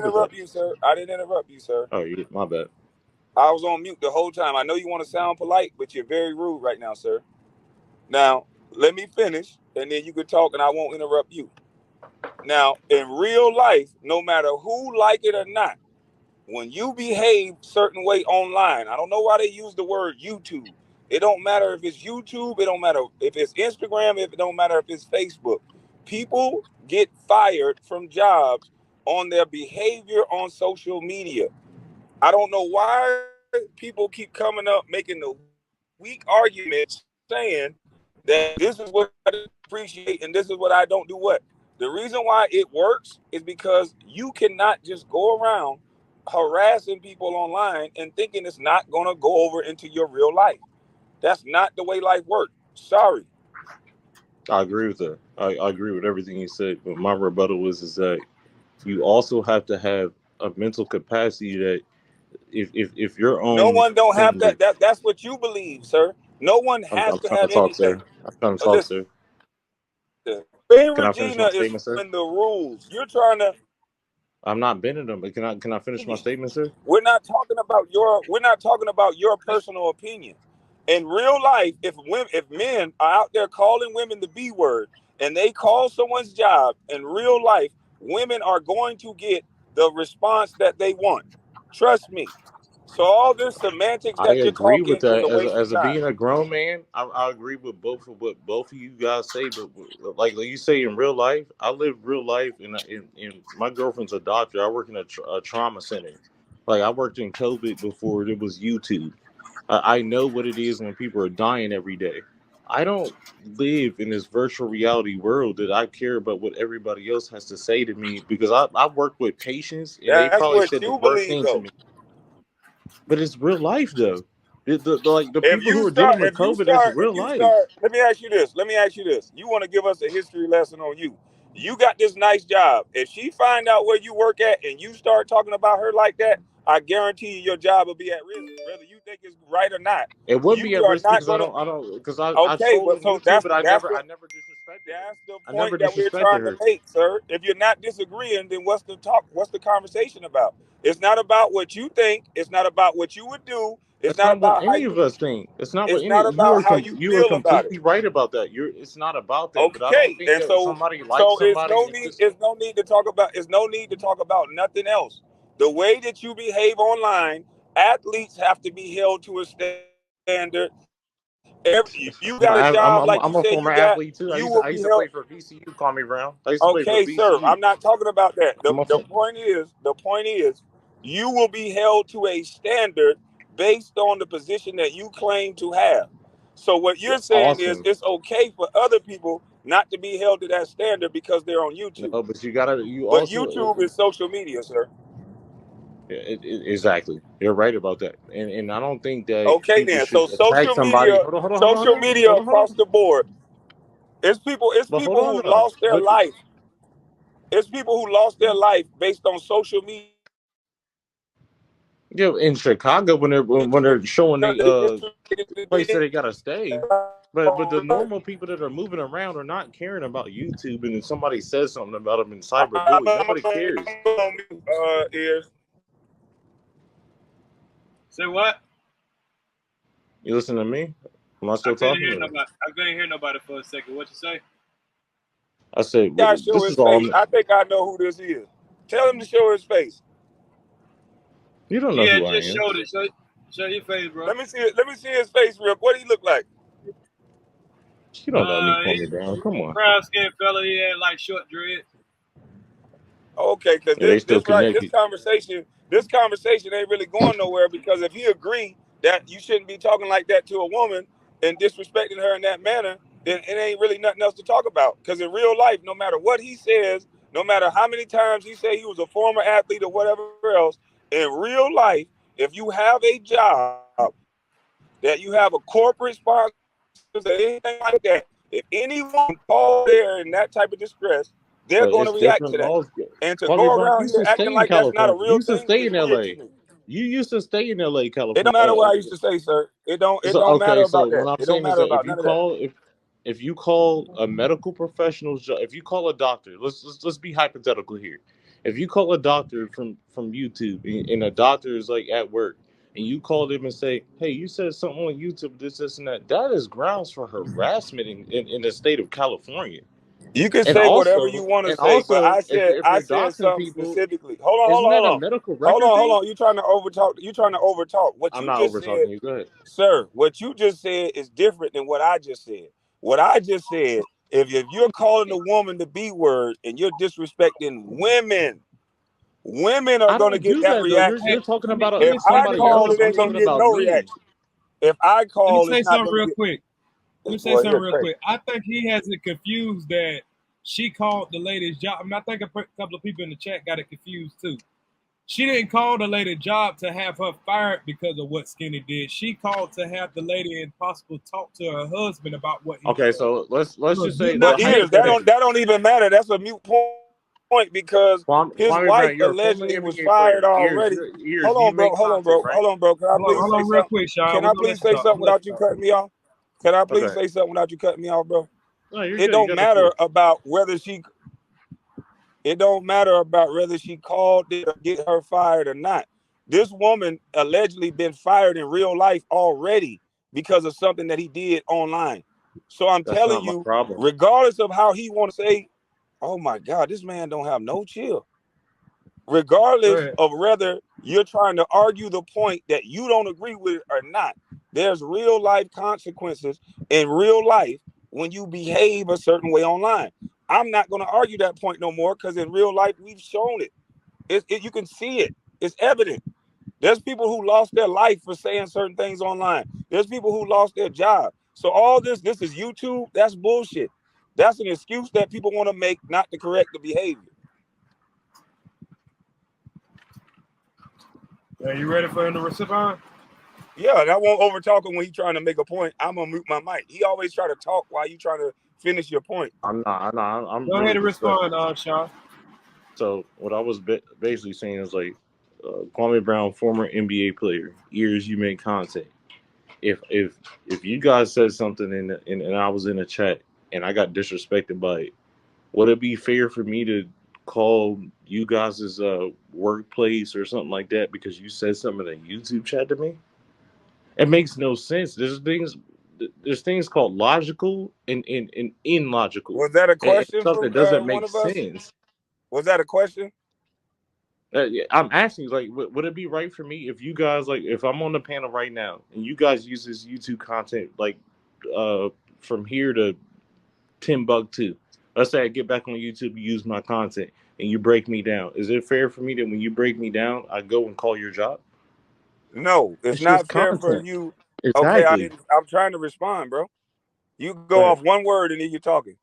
interrupt you, sir. I didn't interrupt you, sir. Oh, yeah, my bad. I was on mute the whole time. I know you want to sound polite, but you're very rude right now, sir. Now, let me finish, and then you can talk, and I won't interrupt you. Now, in real life, no matter who like it or not, when you behave certain way online, I don't know why they use the word YouTube. It don't matter if it's YouTube. It don't matter if it's Instagram. If it don't matter if it's Facebook. People get fired from jobs on their behavior on social media. I don't know why people keep coming up making the weak arguments saying that this is what I appreciate and this is what I don't do what. The reason why it works is because you cannot just go around harassing people online and thinking it's not going to go over into your real life. That's not the way life works. Sorry. I agree with that. I agree with everything you said. But my rebuttal is that you also have to have a mental capacity that if your No own one don't have thing, that's what you believe, sir. No one has I'm to trying to have talk, sir. anything. I'm trying to But talk, listen, sir. Ben Can I finish Regina my is statement, sir? following the rules. You're trying to. I'm not bending them, but can I finish my statement, sir? We're not talking about your personal opinion. In real life, if men are out there calling women the B word and they call someone's job in real life, women are going to get the response that they want. Trust me. So all this semantics I that you're agree with talking is that. a waste of As a time. being a grown man, I agree with both of what both of you guys say. But like you say, in real life, I live real life, and my girlfriend's a doctor. I work in a trauma center. Like I worked in COVID before it was YouTube. I know what it is when people are dying every day. I don't live in this virtual reality world that I care about what everybody else has to say to me because I work with patients and they That's probably what said the you worst believe, thing to though. me. But it's real life though. Like the If people who you are dealing start, with COVID, that's if real you life. start, let me ask you this. Let me ask you this. You want to give us a history lesson on you? You got this nice job. If she find out where you work at and you start talking about her like that, I guarantee you your job will be at risk, whether you think it's right or not. It would You be at are risk not because gonna. because I Okay, troll but on so YouTube, but I never disrespected her. that's the I never point that we're disrespected trying to her. make, sir. If you're not disagreeing, then what's the talk? What's the conversation about? It's not about what you think. It's not about what you would do. It's That's not not what about how any you. of us think. It's not what It's any. not about how you You are feel about it. completely right about that. You're. It's not about that. But I don't Okay, think and that so somebody likes so somebody. It's just it's no need to talk about it's no need to talk about nothing else. The way that you behave online, athletes have to be held to a standard. If you got a job like you said you got, I'm a former you will athlete be too. held. I used to play for VCU. Call me Brown. I used to play for Okay, sir. VCU. I'm not talking about that. I'm a The point is, you will be held to a standard based on the position that you claim to have. So what you're saying is awesome. it's okay for other people not to be held to that standard because they're on YouTube. No, but you gotta. You But also YouTube is social media, sir. exactly. You're right about that. And I don't think that Okay people then. should So attack somebody. social media Hold across on. the board. It's But hold people on who though. lost their But life. It's people who lost their life based on social media yeah, in Chicago when they're showing the place that they gotta stay. But the normal people that are moving around are not caring about YouTube, and if somebody says something about them in cyberbullying, nobody cares. is Say what? You listen to me? Am I I still couldn't talking? hear Or? nobody. I couldn't hear nobody for a second. What you say? I said guy show this his is all. face. I think I know who this is. Tell him to show his face. You don't know Yeah, who I just am. showed it. Show your face, bro. Let me see it. Let me see his face real. What do he look like? You don't know me, He, Comey Brown. Come on. brown skinned fella. He had like short dread. Okay, because Yeah, they still connected. this conversation ain't really going nowhere. Because if he agree that you shouldn't be talking like that to a woman and disrespecting her in that manner, then it ain't really nothing else to talk about. Because in real life, no matter what he says, no matter how many times he say he was a former athlete or whatever else, in real life, if you have a job that you have a corporate sponsors or anything like that, if any woman falls there in that type of distress, they're going to react to But that. it's different And to laws. go around here Kwame Brown, acting you like used to that's not stay a in real California. thing You used is to weird stay to in me. LA. You used to stay in LA, It don't California. matter what I used to say, sir. It So don't matter okay, so about that. what I'm It don't saying is matter that about none of that. if you call a medical professional's job, if you call a doctor, let's be hypothetical here. If you call a doctor from YouTube and a doctor is like at work and you call them and say, "Hey, you said something on YouTube, this, and that," that is grounds for harassment in the state of California. You can say whatever you want to And say, but also, if I you're said doxing something people, specifically. Hold on, hold isn't on, that hold a on. medical Hold record on, hold thing? on. You trying to overtalk. You trying to overtalk. What I'm you not just over said, talking you. Go ahead. sir, what you just said is different than what I just said. What I just said, if you're calling a woman the B word and you're disrespecting women, women are I gonna don't get do that that though. Hey, You're reaction. talking let about If me say I this somebody real call, quick. else. it I'm ain't talking gonna get about no me. reaction. If I Let me call, say it's not something gonna real get. quick. Let This me say boy here something real crazy. quick. I think he has it confused that she called the lady's job. I mean, I think a couple of people in the chat got it confused too. She didn't call the lady job to have her fired because of what Skinny did. She called to have the lady and possible talk to her husband about what he Okay, did. so let's Look, just you're say But not the making ears, that sense. hypothetical. don't even matter. That's a mute point because his Kwame wife Brown, you're a former allegedly was NBA fired player. Ears, already. you're, ears. You make Hold on, content, bro. right? Hold on, bro. Can I please Hold say on real something? quick, Sean. Can We're I gonna please let you say talk. something We'll let without you you talk. cutting me off? Can I please Okay. say something without you cutting me off, bro? No, you're It good. You don't got the matter floor. about whether she it don't matter about whether she called it or get her fired or not. This woman allegedly been fired in real life already because of something that he did online. So I'm That's telling not my you, problem. regardless of how he want to say, oh my God, this man don't have no chill. Go Regardless ahead. of whether you're trying to argue the point that you don't agree with or not, there's real life consequences in real life when you behave a certain way online. I'm not going to argue that point no more because in real life we've shown it. You can see it. It's evident. There's people who lost their life for saying certain things online. There's people who lost their job. So all this is YouTube. That's bullshit. That's an excuse that people want to make not to correct the behavior. Are you ready for him to respond? Yeah, and I won't over talk him when he's trying to make a point. I'm gonna mute my mic. He always try to talk while you trying to finish your point. I'm Go ahead really and respond, respectful. Sean. So what I was basically saying is like, Kwame Brown, former NBA player. Years you make content. If you guys said something and I was in a chat and I got disrespected by it, would it be fair for me to call you guys' workplace or something like that because you said something in a YouTube chat to me? It makes no sense. There's things called logical and illogical, Was that a and question stuff from that doesn't one make of us? sense. Was that a question? Yeah, I'm asking, like, would it be right for me if you guys, like, if I'm on the panel right now and you guys use this YouTube content, like, uh, from here to Timbuktu? Let's say I get back on YouTube, you use my content, and you break me down. Is it fair for me that when you break me down, I go and call your job? No, it's It's just not fair for content. you. Okay, I Exactly. didn't. I'm trying to respond, bro. You Go go ahead. off one word and then you're talking.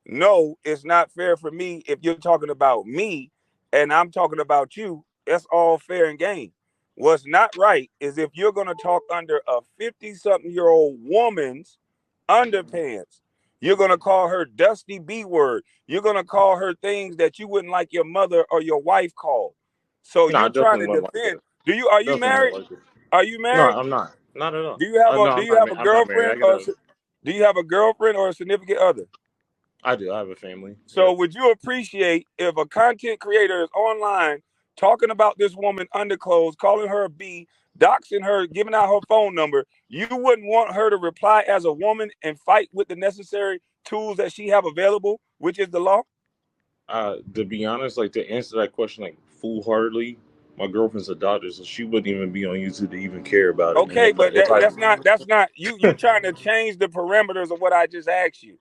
No, it's not fair for me if you're talking about me and I'm talking about you. That's all fair and game. What's not right is if you're going to talk under a 50-something-year-old woman's underpants. You're going to call her dusty B word. You're going to call her things that you wouldn't like your mother or your wife called. So No, I you're trying definitely to wouldn't like defend. that. Are you Definitely married? wouldn't like that. Are you No, married? I'm not. Not at all. No, Do I'm you not. have a I'm not married. girlfriend or do you have a girlfriend or a significant other? I do. I have a family. So Yep. would you appreciate if a content creator is online talking about this woman underclothes, calling her a B, doxing her, giving out her phone number? You wouldn't want her to reply as a woman and fight with the necessary tools that she have available, which is the law? To be honest, like to answer that question like full heartedly, my girlfriend's a doctor, so she wouldn't even be on YouTube to even care about it. And Okay, but if I that's not you trying to change the parameters of what I just asked you.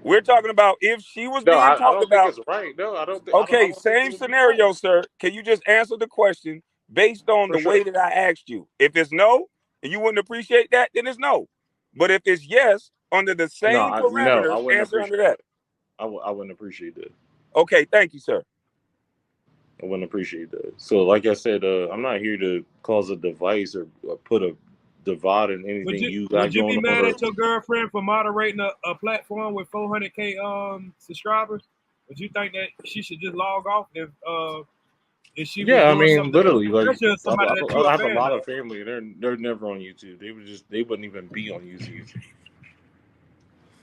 We're talking about if she was no, being I talked don't think about. it's right. No, I don't think I Okay, don't think it same would be right. scenario, sir. Can you just answer the question based on For the way sure. that I asked you? If it's no, and you wouldn't appreciate that, then it's no. But if it's yes, under the No, same I parameters, wouldn't answer appreciate. under that. I wouldn't appreciate that. Okay, thank you, sir. I wouldn't appreciate that. So, like I said, I'm not here to cause a device or put a divide in Would anything you you got would you be going on. mad at your girlfriend for moderating a platform with 400K subscribers? Would you think that she should just log off if she was Yeah, I doing mean, something else, literally, like especially if somebody that you're I a have a fan lot of? of family. They're never on YouTube. They wouldn't even be on YouTube.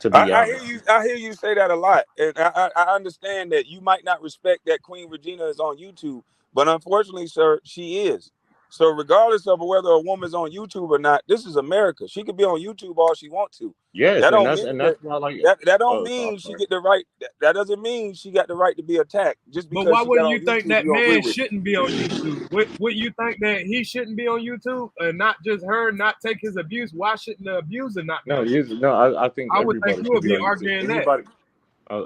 To be I hear honest, you. I hear you say that a lot, and I understand that you might not respect that Queen Regina is on YouTube, but unfortunately, sir, she is. So regardless of whether a woman's on YouTube or not, this is America. She could be on YouTube all she wants to. yes, That and don't that's mean and that that's why like. that don't Oh, I'm mean she sorry. get the right. That doesn't mean she got the right to be attacked just But because why she got wouldn't on you think YouTube. that You don't agree man with it. shouldn't be on YouTube? Would you think that he shouldn't be on YouTube and not just her not take his abuse? Why shouldn't the abuser not be No, on yes, YouTube? no. I think I would think everybody you should would be be on YouTube. arguing that. Anybody.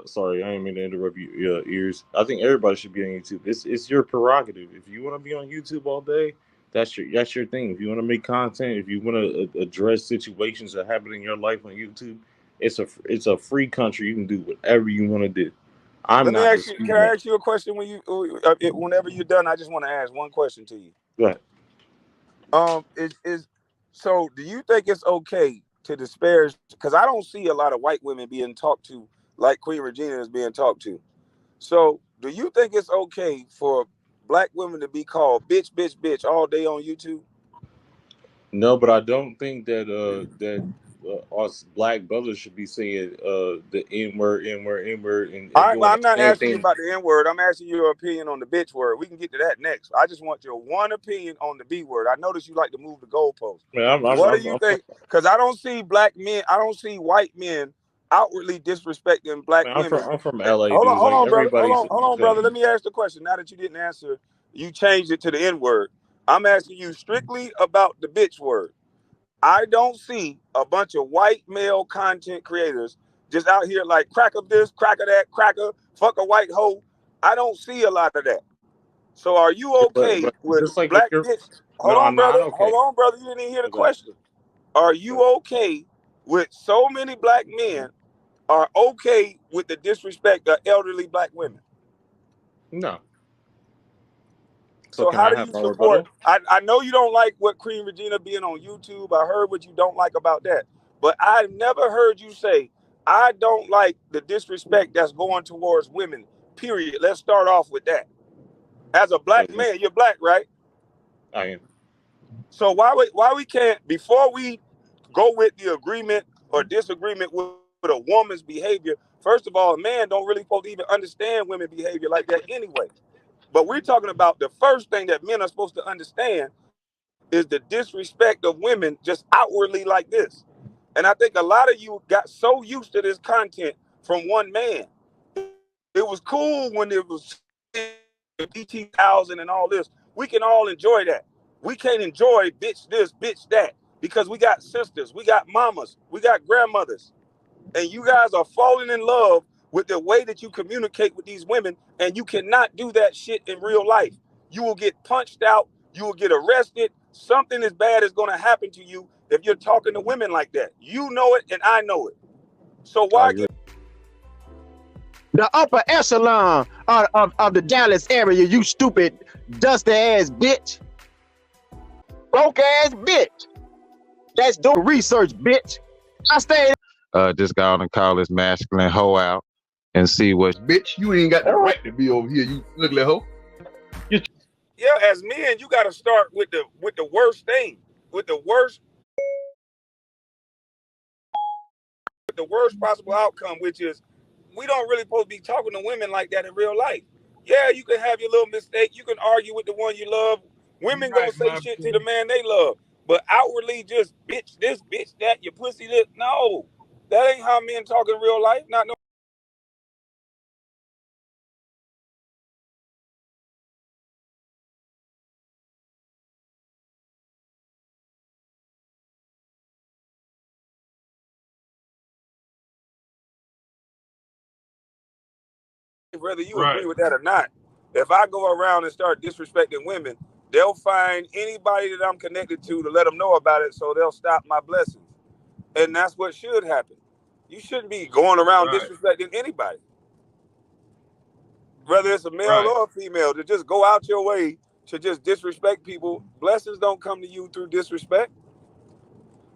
Sorry, I didn't mean to interrupt your ears. I think everybody should be on YouTube. It's your prerogative. If you want to be on YouTube all day, that's your thing. If you want to make content, if you want to address situations that happen in your life on YouTube, it's a free country. You can do whatever you want to do. I'm Let me not ask you. Can disputing I that. ask you a question whenever you're done? I just want to ask one question to you. Go ahead. Is so? Do you think it's okay to disparage? Because I don't see a lot of white women being talked to like Queen Regina is being talked to. So, do you think it's okay for black women to be called bitch, bitch, bitch all day on YouTube? No, but I don't think us black brothers should be saying the N word, N word, N word, and All right, doing well, the I'm not same asking you thing. about the N word. I'm asking your opinion on the bitch word. We can get to that next. I just want your one opinion on the B word. I notice you like to move the goalposts. Man, What do you think? Because I don't see black men, I don't see white men outwardly disrespecting black man, women. I'm from LA, Hold on, dude. hold Like on, brother. everybody's Hold on, brother. good. Let me ask the question. Now that you didn't answer, you changed it to the N word. I'm asking you strictly about the bitch word. I don't see a bunch of white male content creators just out here like crack of this, crack of that, cracker, fuck a white hoe. I don't see a lot of that. So are you okay But with just like if black you're bitch? no, Hold on, I'm brother. not Hold okay. on, brother. You didn't even hear the Okay. question. Are you okay with so many black men are okay with the disrespect of elderly black women? No. So So can how I do have you my support? rebuttal? I know you don't like what Queen Regina being on YouTube. I heard what you don't like about that. But I've never heard you say, I don't like the disrespect that's going towards women. Period. Let's start off with that. As a black As man, you're black, right? I am. So why we can't, before we go with the agreement or disagreement with a woman's behavior, first of all, a man don't really supposed to even understand women behavior like that anyway. But we're talking about the first thing that men are supposed to understand is the disrespect of women just outwardly like this. And I think a lot of you got so used to this content from one man. It was cool when it was BT1000 and all this. We can all enjoy that. We can't enjoy bitch this, bitch that, because we got sisters, we got mamas, we got grandmothers, and you guys are falling in love with the way that you communicate with these women, and you cannot do that shit in real life. You will get punched out, you will get arrested. Something as bad is going to happen to you if you're talking to women like that. You know it, and I know it. So I why agree. get The upper echelon of the Dallas area, you stupid, dusty ass bitch, broke ass bitch. That's doing research, bitch. I stay. Just go out and call this masculine hoe out and see what. Bitch, you ain't got the right to be over here, you ugly hoe. yeah, as men, you got to start with the worst thing, with the worst possible outcome, which is we don't really supposed to be talking to women like that in real life. Yeah, you can have your little mistake. You can argue with the one you love. You're Women gonna right, say my shit to the friend. man they love, but outwardly just bitch this, bitch that, you pussy this. No, that ain't how men talk in real life. Not no. Whether you Right. agree with that or not, if I go around and start disrespecting women, they'll find anybody that I'm connected to let them know about it, so they'll stop my blessings. And that's what should happen. You shouldn't be going around Right. disrespecting anybody, whether it's a male Right. or a female, to just go out your way to just disrespect people. Blessings don't come to you through disrespect.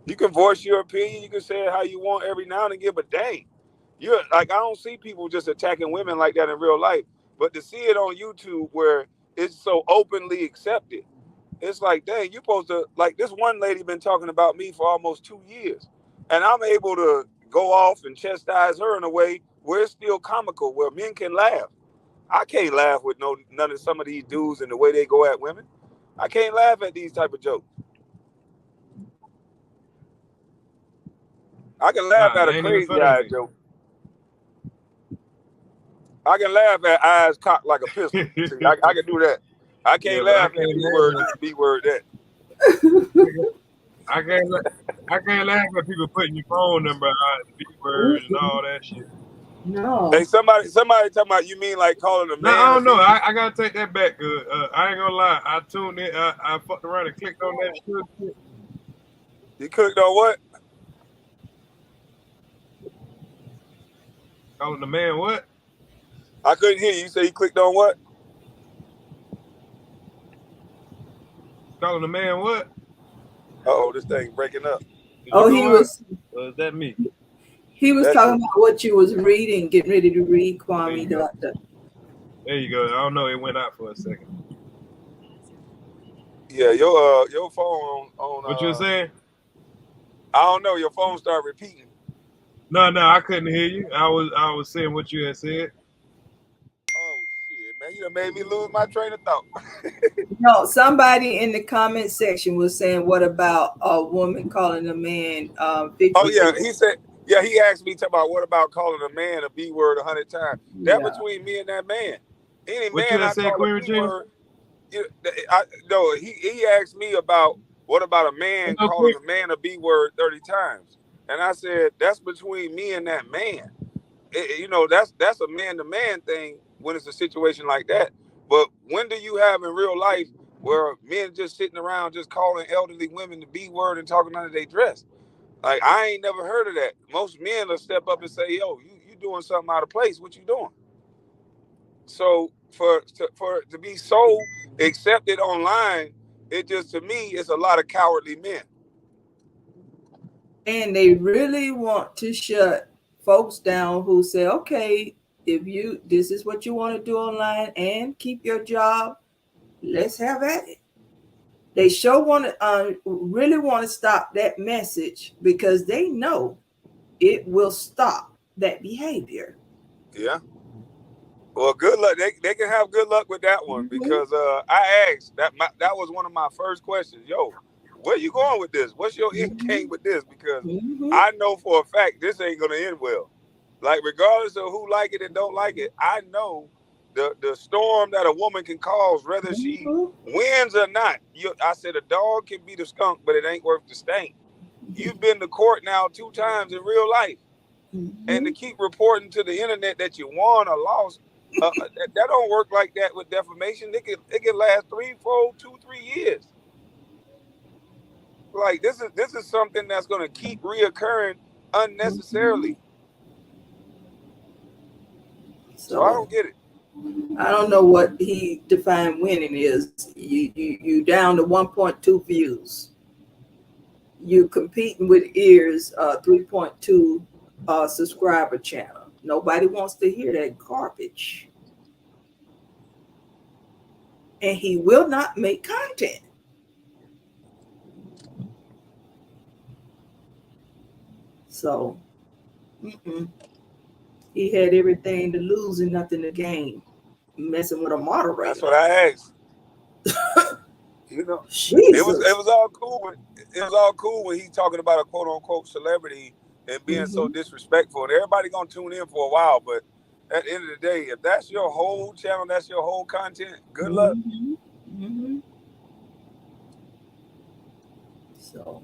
You can voice your opinion, you can say it how you want every now and again, but dang, you're like, I don't see people just attacking women like that in real life. But to see it on YouTube where it's so openly accepted, it's like, dang, you supposed to, like, this one lady been talking about me for almost 2 years, and I'm able to go off and chastise her in a way where it's still comical, where men can laugh. I can't laugh with none of some of these dudes and the way they go at women. I can't laugh at these type of jokes. I can laugh Nah, at it a ain't even crazy funny to eye me. joke. I can laugh at eyes cocked like a pistol. See, I can do that. I Yeah, can't but I laugh at can't B laugh. word this, B word that. I can't. I can't laugh at people putting your phone number out, the B word and all that shit. No. Hey, somebody talking about, you mean like calling a No, I man a don't know. B? I gotta take that back. I ain't gonna lie. I tuned in. I fucked around and clicked on that shit. You clicked on what? Calling the man what? I couldn't hear you. You say you clicked on what? Calling the man what? Uh-oh, this thing breaking up. Did Oh, you he go out? was Or is that me? That's talking you. about what you was reading, getting ready to read, There Kwame. you go. Doctor. There you go. I don't know. It went out for a second. Yeah, your phone on What you were saying? I don't know, your phone started repeating. No, I couldn't hear you. I was saying what you had said. Oh shit, man, you done made me lose my train of thought. No, somebody in the comment section was saying, "What about a woman calling a man Oh 50?" yeah, he asked me about what about calling a man a B word 100 times. That Yeah. between me and that man. Any What you man had I said, call a Queen B Regina? word, no, he asked me about what about a man Hello, calling Queen. a man a B word 30 times. And I said, that's between me and that man. That's a man-to-man thing when it's a situation like that. But when do you have in real life where men just sitting around just calling elderly women the B word and talking under their dress? Like, I ain't never heard of that. Most men will step up and say, yo, you doing something out of place. What you doing? So for to be so accepted online, it just, to me, it's a lot of cowardly men. And they really want to shut folks down who say, "Okay, if this is what you want to do online and keep your job, let's have at it." They sure want to really want to stop that message because they know it will stop that behavior. Yeah. Well, good luck. They can have good luck with that one Mm-hmm. because I asked that was one of my first questions. Yo, where you going with this? What's your end Mm-hmm. game with this? Because Mm-hmm. I know for a fact this ain't gonna end well. Like, regardless of who like it and don't like it, I know the storm that a woman can cause, whether she Mm-hmm. wins or not. I said a dog can beat a skunk, but it ain't worth the stink. You've been to court now 2 times in real life, and Mm-hmm. to keep reporting to the internet that you won or lost, that don't work like that with defamation. It can last 3, 4, 2, 3 years. Like, this is something that's going to keep reoccurring Mm-hmm. unnecessarily. So I So don't get it. I don't know what he defined winning is. You down to 1.2 views. You competing with ears 3.2 subscriber channel. Nobody wants to hear that garbage. And he will not make content. So he had everything to lose and nothing to gain. Messing with a That's moderator. what I asked. It was Jesus. it was all cool. It was all cool when he talking about a quote unquote celebrity and being so Mm-hmm. disrespectful. And everybody gonna tune in for a while, but at the end of the day, if that's your whole channel, that's your whole content, good luck. Mm-hmm. Mm-hmm. So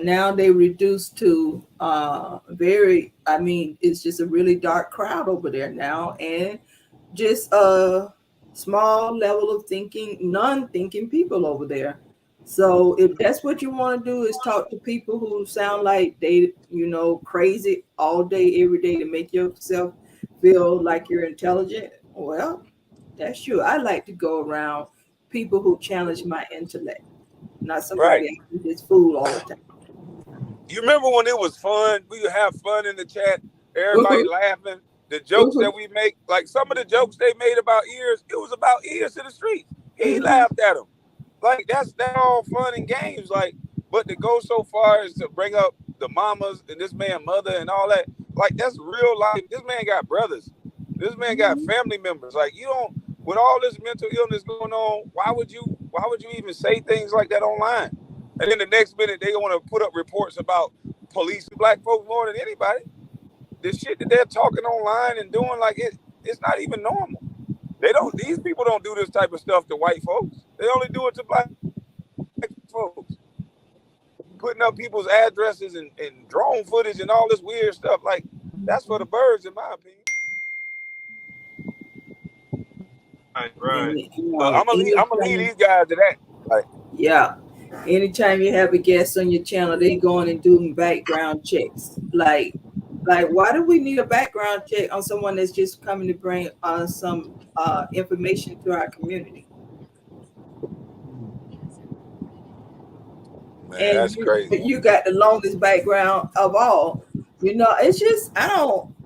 now they reduced to it's just a really dark crowd over there now, and just a small level of thinking, non-thinking people over there. So if that's what you want to do, is talk to people who sound like they, crazy all day, every day to make yourself feel like you're intelligent, well, that's you. I like to go around people who challenge my intellect, not Right. somebody I can just fool all the time. You remember when it was fun? We would have fun in the chat, everybody Mhm, laughing. The jokes that mhm, we make, like some of the jokes they made about ears, it was about ears to the streets. He mhm. laughed at them. Like, that's all fun and games. Like, but to go so far as to bring up the mamas and this man mother and all that. Like that's real life. This man got brothers. This man got family members. Like you don't with all this mental illness going on, why would you even say things like that online? And then the next minute they want to put up reports about police black folks more than anybody. The shit that they're talking online and doing like it's not even normal. These people don't do this type of stuff to white folks. They only do it to black folks. Putting up people's addresses and drone footage and all this weird stuff. Like, that's for the birds, in my opinion. Right. And, I'm gonna leave these guys to that. Like, yeah. Anytime you have a guest on your channel, they going and doing background checks. Like why do we need a background check on someone that's just coming to bring some information to our community? man, And that's crazy. you got the longest background of all. It's just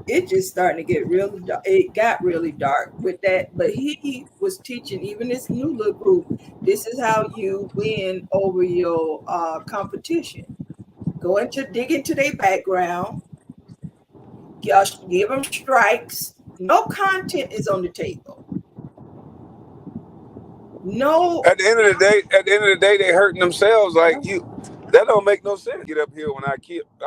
it's just starting to get really dark. It got really dark with that, but he was teaching even this new little group, this is how you win over your competition. Dig into their background, give them strikes. No content is on the table. No. At the end of the day, they hurting themselves. Like that don't make no sense. Get up here when I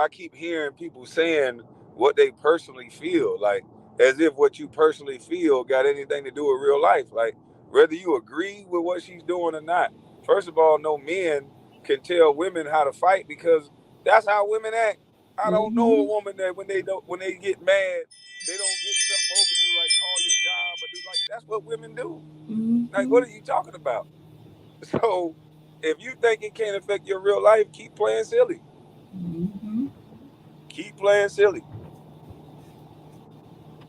keep hearing people saying what they personally feel, like as if what you personally feel got anything to do with real life. Like whether you agree with what she's doing or not. First of all, no men can tell women how to fight because that's how women act. I don't know a woman that when they get mad, they don't get something over you like call your job or do like that's what women do. Like what are you talking about? So if you think it can't affect your real life, keep playing silly. Keep playing silly.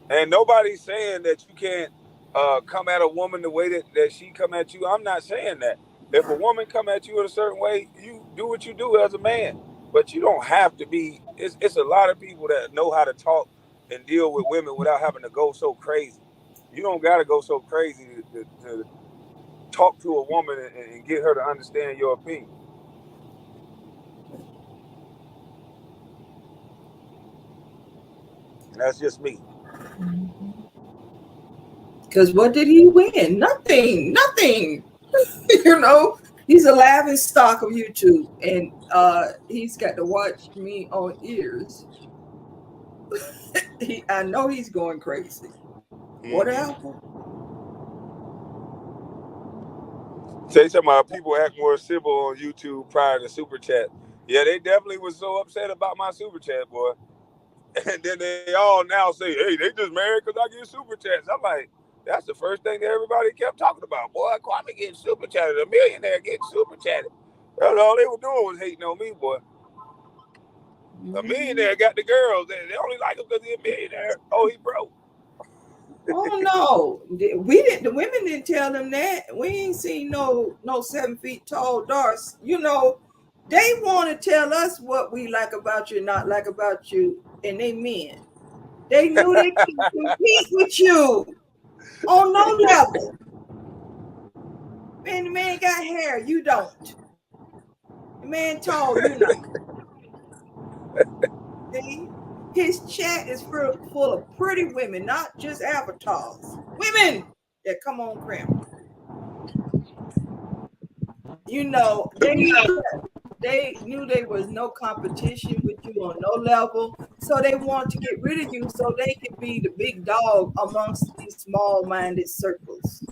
And nobody's saying that you can't come at a woman the way that she come at you. I'm not saying that. If a woman come at you in a certain way, you do what you do as a man. But you don't have to be. It's a lot of people that know how to talk and deal with women without having to go so crazy. You don't got to go so crazy to talk to a woman and get her to understand your opinion. And that's just me. Because what did he win? Nothing. He's a laughing stock of YouTube, and he's got to watch me on ears. I know he's going crazy. What happened? Say something about people act more civil on YouTube prior to Super Chat. Yeah, they definitely was so upset about my Super Chat, boy. And then they all now say, hey, they just married because I get Super Chats. I'm like, that's the first thing that everybody kept talking about. Boy, Kwame getting Super Chatted. A millionaire getting Super Chatted. That's all they were doing was hating on me, boy. A millionaire got the girls. They only like him because he's a millionaire. Oh, he broke. Oh no, the women didn't tell them that. We ain't seen no 7 feet tall darts. They want to tell us what we like about you, not like about you, and they men. They knew they couldn't compete with you on no level. Man, the man got hair, you don't. The man tall, you know. See? His chat is full of pretty women, not just avatars. Women that come on camera. They knew there was no competition with you on no level. So they want to get rid of you so they can be the big dog amongst these small-minded circles.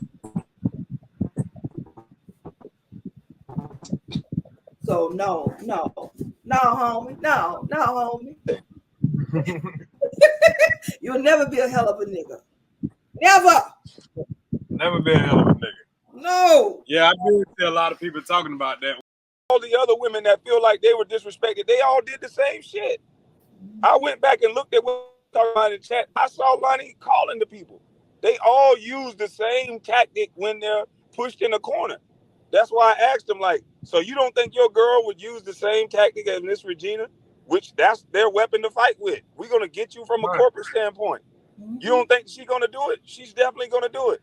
So no, homie. You'll never be a hell of a nigga. Never be a hell of a nigga. No. Yeah, I do see a lot of people talking about that. All the other women that feel like they were disrespected, they all did the same shit. I went back and looked at what talking about in the chat. I saw Lonnie calling the people. They all use the same tactic when they're pushed in a corner. That's why I asked them, like, so you don't think your girl would use the same tactic as Miss Regina, which that's their weapon to fight with? We're going to get you from a corporate standpoint. You don't think she's going to do it? She's definitely going to do it.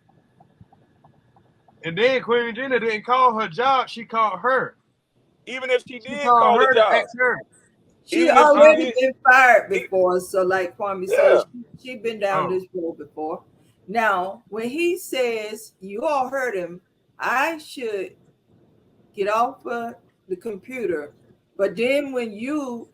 And then Queen Regina didn't call her job. She called her. Even if she did call her job. She Even if she already did, been fired before, so like Kwame said, yeah. she been down Oh. this road before. Now, when he says you all heard him, I should get off of the computer. But then when you